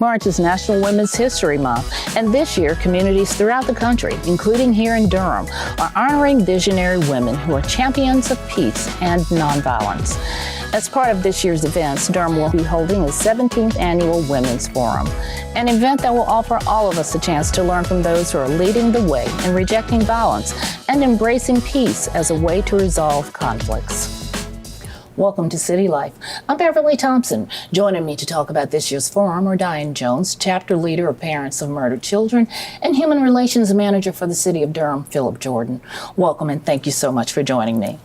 March is National Women's History Month, and this year, communities throughout the country, including here in Durham, are honoring visionary women who are champions of peace and nonviolence. As part of this year's events, Durham will be holding its 17th Annual Women's Forum, an event that will offer all of us a chance to learn from those who are leading the way in rejecting violence and embracing peace as a way to resolve conflicts. Welcome to City Life. I'm Beverly Thompson. Joining me to talk about this year's forum are Diane Jones, chapter leader of Parents of Murdered Children, and Human Relations Manager for the City of Durham, Phillip Jordan. Welcome and thank you so much for joining me.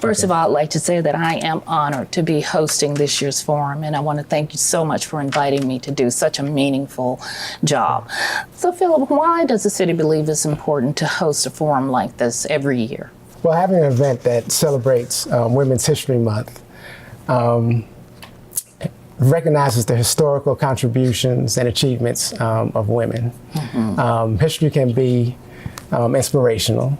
First of all, I'd like to say that I am honored to be hosting this year's forum, and I want to thank you so much for inviting me to do such a meaningful job. So, Phillip, why does the city believe it's important to host a forum like this every year? Well, having an event that celebrates Women's History Month recognizes the historical contributions and achievements of women. History can be inspirational.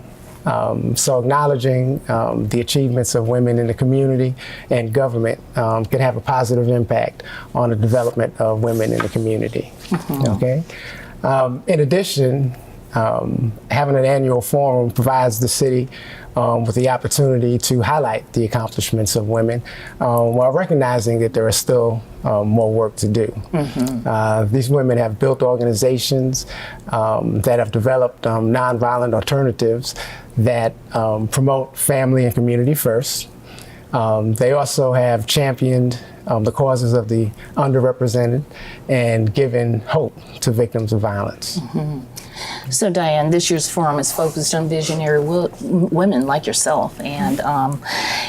So acknowledging the achievements of women in the community and government can have a positive impact on the development of women in the community. Okay. In addition, having an annual forum provides the city with the opportunity to highlight the accomplishments of women while recognizing that there is still more work to do. These women have built organizations that have developed nonviolent alternatives that promote family and community first. They also have championed the causes of the underrepresented and given hope to victims of violence. So, Diane, this year's forum is focused on visionary women like yourself, and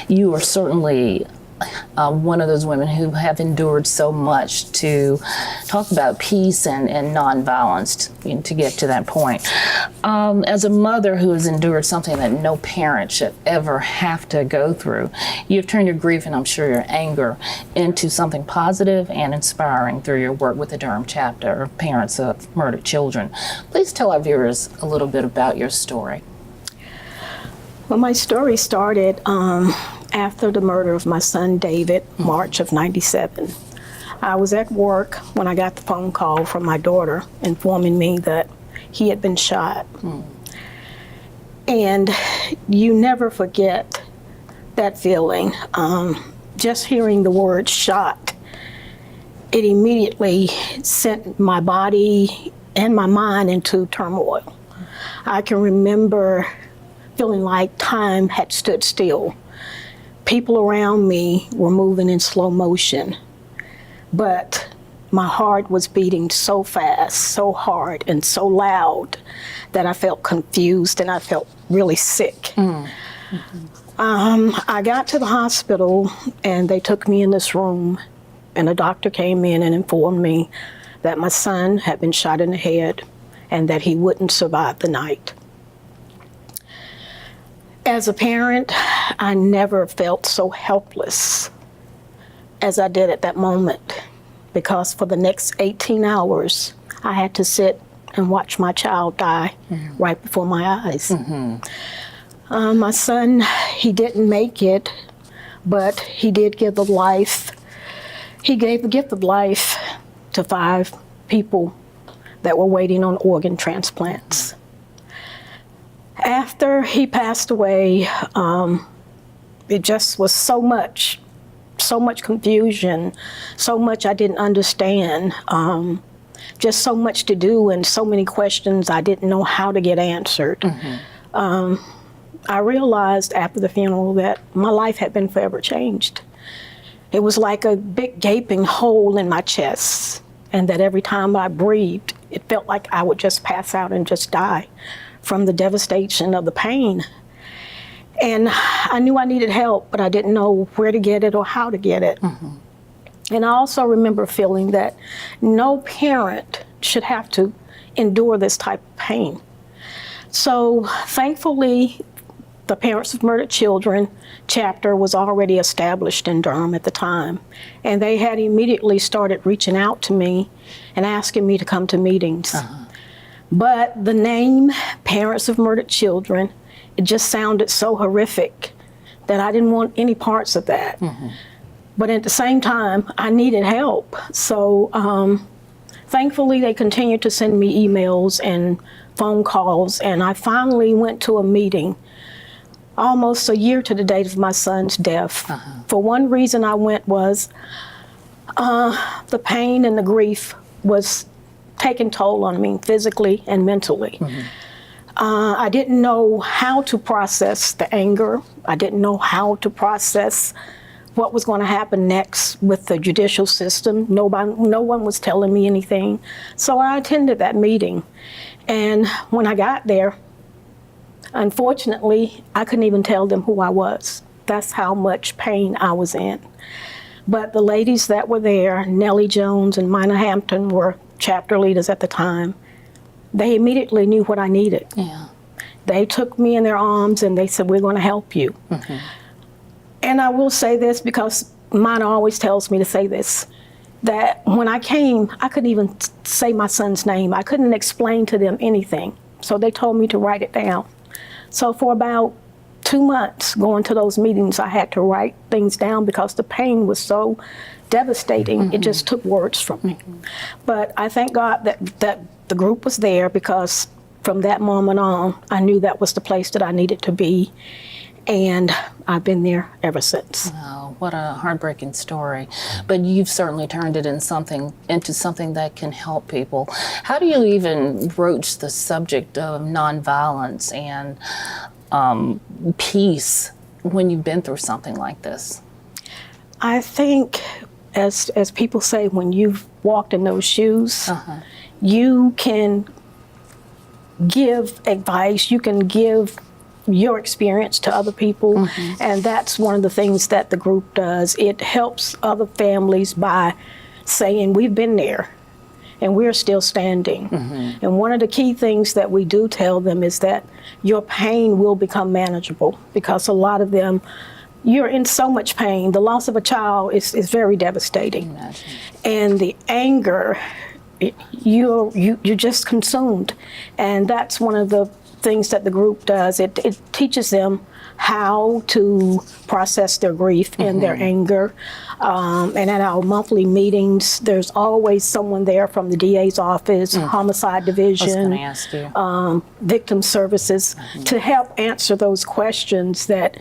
you are certainly one of those women who have endured so much to talk about peace and nonviolence to get to that point. As a mother who has endured something that no parent should ever have to go through, you've turned your grief and I'm sure your anger into something positive and inspiring through your work with the Durham chapter of Parents of Murdered Children. Please tell our viewers a little bit about your story. Well, my story started after the murder of my son, David, March of '97. I was at work when I got the phone call from my daughter informing me that he had been shot. And you never forget that feeling. Just hearing the word shot, it immediately sent my body and my mind into turmoil. I can remember feeling like time had stood still. People around me were moving in slow motion, but my heart was beating so fast, so hard, and so loud that I felt confused and I felt really sick. I got to the hospital and they took me in this room, and a doctor came in and informed me that my son had been shot in the head and that he wouldn't survive the night. As a parent, I never felt so helpless as I did at that moment, because for the next 18 hours, I had to sit and watch my child die right before my eyes. My son, he didn't make it, but he did give the life. He gave the gift of life to 5 people that were waiting on organ transplants. After he passed away, it just was so much confusion, so much I didn't understand, just so much to do and so many questions I didn't know how to get answered. I realized after the funeral that my life had been forever changed. It was like a big gaping hole in my chest, and that every time I breathed, it felt like I would just pass out and just die from the devastation of the pain. And I knew I needed help, but I didn't know where to get it or how to get it. And I also remember feeling that no parent should have to endure this type of pain. So thankfully, the Parents of Murdered Children chapter was already established in Durham at the time. And they had immediately started reaching out to me and asking me to come to meetings. But the name Parents of Murdered Children, it just sounded so horrific that I didn't want any parts of that. But at the same time, I needed help. So thankfully, they continued to send me emails and phone calls, and I finally went to a meeting almost a year to the date of my son's death. For one reason I went was the pain and the grief was taking toll on me physically and mentally. I didn't know how to process the anger. I didn't know how to process what was going to happen next with the judicial system. No one was telling me anything. So I attended that meeting. And when I got there, unfortunately, I couldn't even tell them who I was. That's how much pain I was in. But the ladies that were there, Nellie Jones and Mina Hampton, were chapter leaders at the time. They immediately knew what I needed. Yeah. They took me in their arms and they said, we're going to help you. And I will say this because Mina always tells me to say this, that when I came, I couldn't even say my son's name. I couldn't explain to them anything. So they told me to write it down. So for about 2 months going to those meetings, I had to write things down because the pain was so devastating. It just took words from me. But I thank God that the group was there, because from that moment on, I knew that was the place that I needed to be. And I've been there ever since. Oh, what a heartbreaking story. But you've certainly turned it into something that can help people. How do you even broach the subject of nonviolence and peace when you've been through something like this? I think, as people say, when you've walked in those shoes, you can give advice, you can give your experience to other people, and that's one of the things that the group does. It helps other families by saying, we've been there and we're still standing. And one of the key things that we do tell them is that your pain will become manageable, because a lot of them, you're in so much pain. The loss of a child is very devastating. And the anger, you're just consumed. And that's one of the things that the group does. It teaches them how to process their grief and their anger. And at our monthly meetings, there's always someone there from the DA's office, homicide division, I was gonna ask you. victim services, to help answer those questions that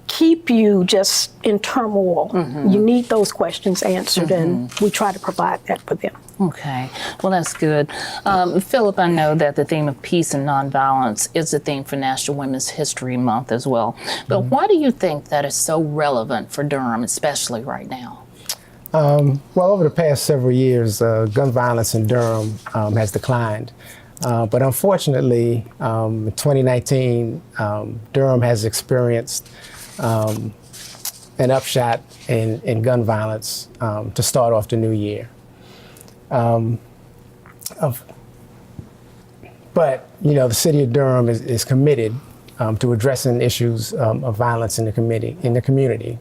keep you just in turmoil. You need those questions answered, and we try to provide that for them. Okay, well, that's good. Phillip, I know that the theme of peace and nonviolence is the theme for National Women's History Month as well. But why do you think that is so relevant for Durham, especially right now? Well, over the past several years, gun violence in Durham has declined. But unfortunately, in 2019, Durham has experienced an upshot in gun violence to start off the new year. But, you know, the city of Durham is committed to addressing issues of violence in the community.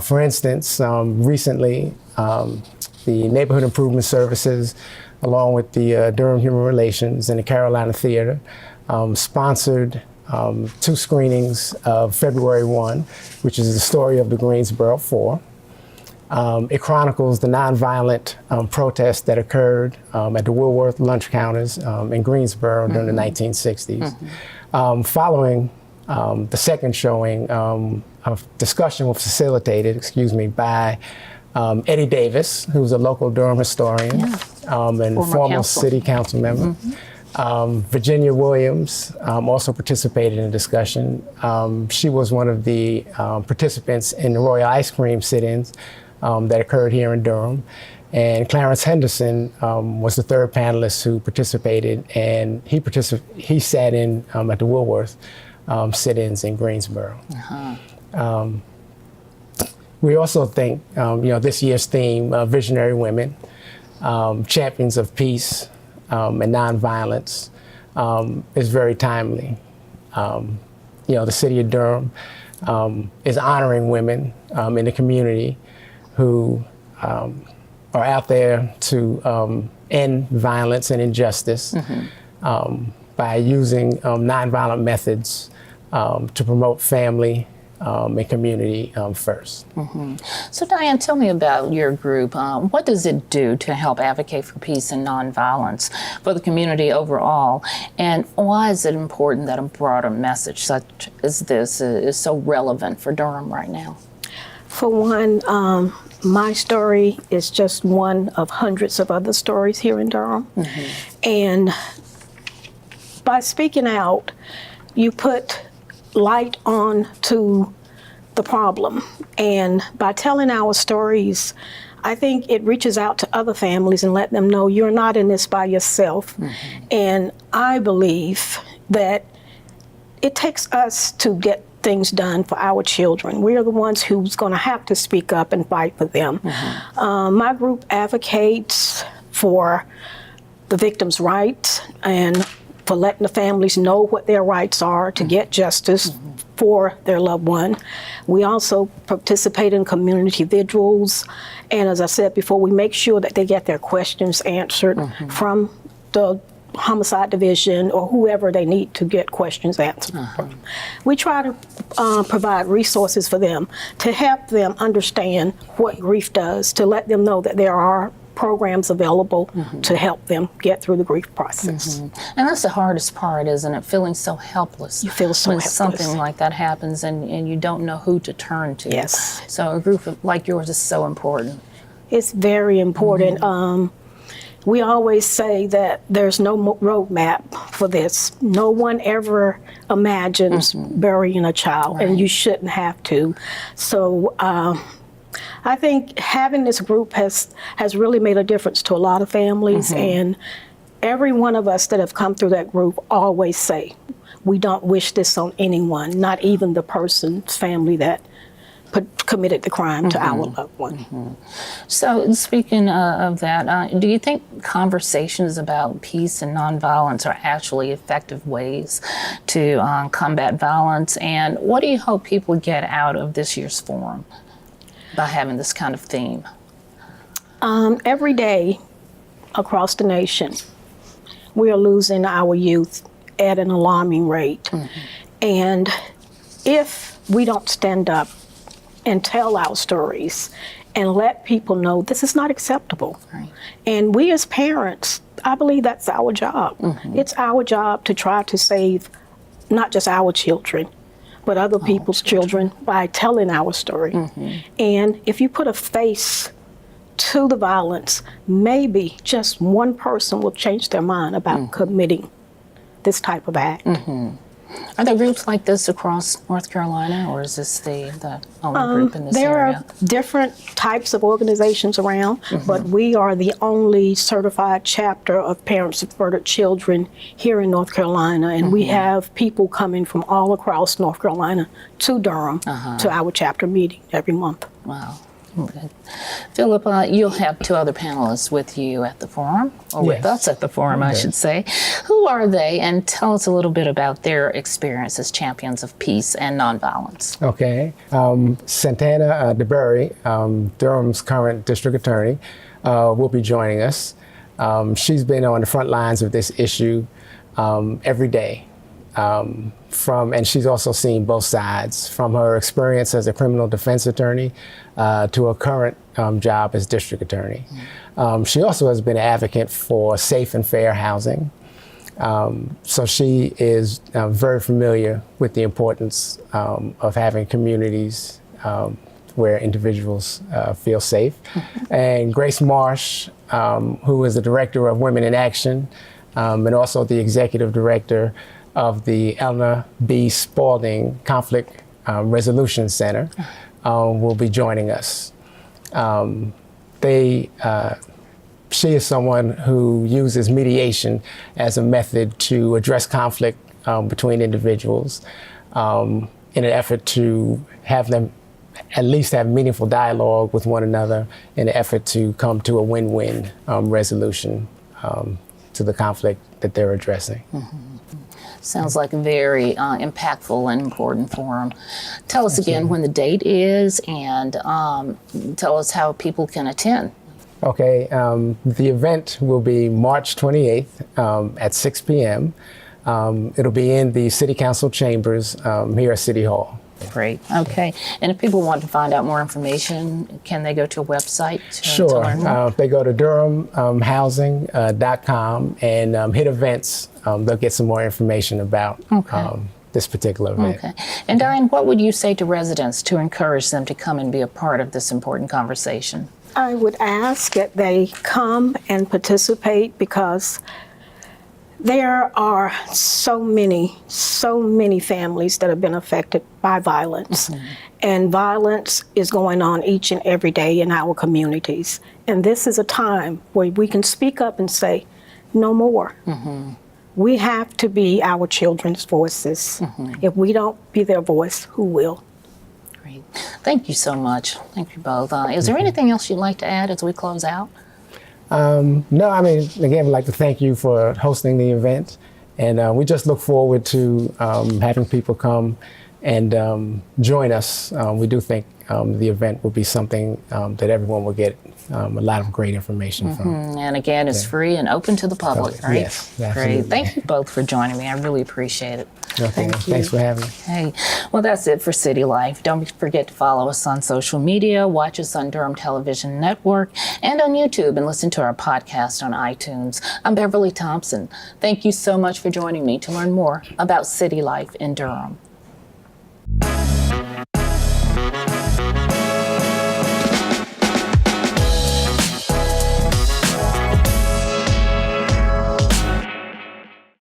For instance, recently, the Neighborhood Improvement Services, along with the Durham Human Relations and the Carolina Theater, sponsored 2 screenings of February 1, which is the story of the Greensboro 4. It chronicles the nonviolent protests that occurred at the Woolworth lunch counters in Greensboro during the 1960s. Following the second showing, a discussion was facilitated, by Eddie Davis, who's a local Durham historian and former city council member. Virginia Williams also participated in the discussion. She was one of the participants in the Royal Ice Cream sit-ins that occurred here in Durham. And Clarence Henderson was the third panelist who participated, and he sat in at the Woolworth sit-ins in Greensboro. We also think, this year's theme, Visionary Women, Champions of Peace and Nonviolence, is very timely. The city of Durham is honoring women in the community who are out there to end violence and injustice by using nonviolent methods to promote family and community first. So Diane, tell me about your group. What does it do to help advocate for peace and nonviolence for the community overall? And why is it important that a broader message such as this is so relevant for Durham right now? For one, my story is just one of hundreds of other stories here in Durham. And by speaking out, you put light on to the problem. And by telling our stories, I think it reaches out to other families and let them know you're not in this by yourself. And I believe that it takes us to get things done for our children. We're the ones who's going to have to speak up and fight for them. My group advocates for the victims' rights and for letting the families know what their rights are to get justice for their loved one. We also participate in community vigils, and as I said before, we make sure that they get their questions answered from the homicide division or whoever they need to get questions answered. We try to provide resources for them to help them understand what grief does, to let them know that there are programs available to help them get through the grief process. And that's the hardest part, isn't it? Feeling so helpless. You feel so when helpless. something like that happens and you don't know who to turn to. Yes. So a group like yours is so important. It's very important. We always say that there's no roadmap for this. No one ever imagines burying a child, and you shouldn't have to. So I think having this group has really made a difference to a lot of families, and every one of us that have come through that group always say, we don't wish this on anyone, not even the person's family that committed the crime to our loved one. So speaking of that, do you think conversations about peace and nonviolence are actually effective ways to combat violence? And what do you hope people get out of this year's forum by having this kind of theme? Every day across the nation, we are losing our youth at an alarming rate. And if we don't stand up and tell our stories and let people know this is not acceptable. And we as parents, I believe that's our job. It's our job to try to save not just our children, but other people's children by telling our story. And if you put a face to the violence, maybe just one person will change their mind about committing this type of act. Are there groups like this across North Carolina, or is this the only group in this there area? are different types of organizations around, but we are the only certified chapter of Parents of Murdered Children here in North Carolina, and we have people coming from all across North Carolina to Durham to our chapter meeting every month. Wow. Okay. Phillip, you'll have two other panelists with you at the forum, or with us at the forum, I should say. Who are they, and tell us a little bit about their experience as champions of peace and nonviolence. Okay. Santana DeBerry, Durham's current district attorney, will be joining us. She's been on the front lines of this issue every day. And she's also seen both sides, from her experience as a criminal defense attorney to her current job as district attorney. She also has been an advocate for safe and fair housing. So she is very familiar with the importance of having communities where individuals feel safe. And Grace Marsh, who is the director of Women in Action and also the executive director of the Eleanor B. Spalding Conflict Resolution Center, will be joining us. She is someone who uses mediation as a method to address conflict between individuals in an effort to have them at least have meaningful dialogue with one another in an effort to come to a win-win resolution to the conflict that they're addressing. Sounds like a very impactful and important forum. Tell us again when the date is, and tell us how people can attend. Okay, the event will be March 28th at 6 p.m. It'll be in the City Council chambers here at City Hall. Great. Okay. And if people want to find out more information, can they go to a website to learn more? If they go to durhamhousing.com and hit events, they'll get some more information about this particular event. Okay. And Diane, what would you say to residents to encourage them to come and be a part of this important conversation? I would ask that they come and participate because there are so many families that have been affected by violence. And violence is going on each and every day in our communities. And this is a time where we can speak up and say, no more. We have to be our children's voices. If we don't be their voice, who will? Great. Thank you so much. Thank you both. Is there anything else you'd like to add as we close out? No, I mean, again, I'd like to thank you for hosting the event. And we just look forward to having people come and join us. We do think the event will be something that everyone will get a lot of great information from. And again, it's free and open to the public, right? Yes, absolutely. Great. Thank you both for joining me. I really appreciate it. Okay, thanks for having me. Hey, well, that's it for City Life. Don't forget to follow us on social media, watch us on Durham Television Network, and on YouTube, and listen to our podcast on iTunes. I'm Beverly Thompson. Thank you so much for joining me to learn more about City Life in Durham.